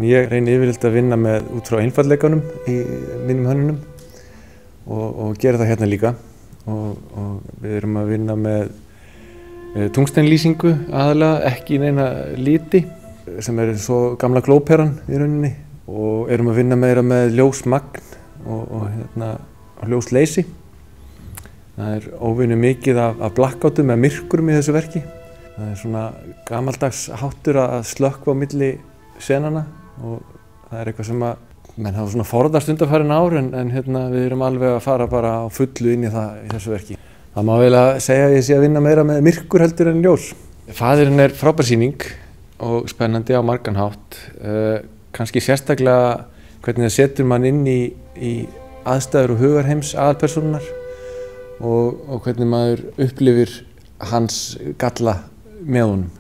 Ég reyni yfirleitt að vinna út frá einfaldleikanum í mínum hönnunum og gera það hérna líka. Og við erum að vinna með tungsteinlýsingu aðalega, ekki neina liti sem svo gamla glóperan í rauninni, og erum að vinna meira með ljósmagn og ljósleysi. Það óvenju mikið af blackoutum eða myrkurum í þessu verki. Það svona gamaldags háttur að slökkva á milli senana, og það eitthvað sem menn hafa svona forðast undanfarin ár, en við erum alveg að fara bara á fullu inn í þessu verki. Það má vel að segja að ég sé að vinna meira með myrkur heldur en ljós. Faðirinn frábær sýning og spennandi á margan hátt. Kannski sérstaklega hvernig það setur mann inn í aðstæður og hugarheims aðalpersónunnar og hvernig maður upplifir hans galla með honum.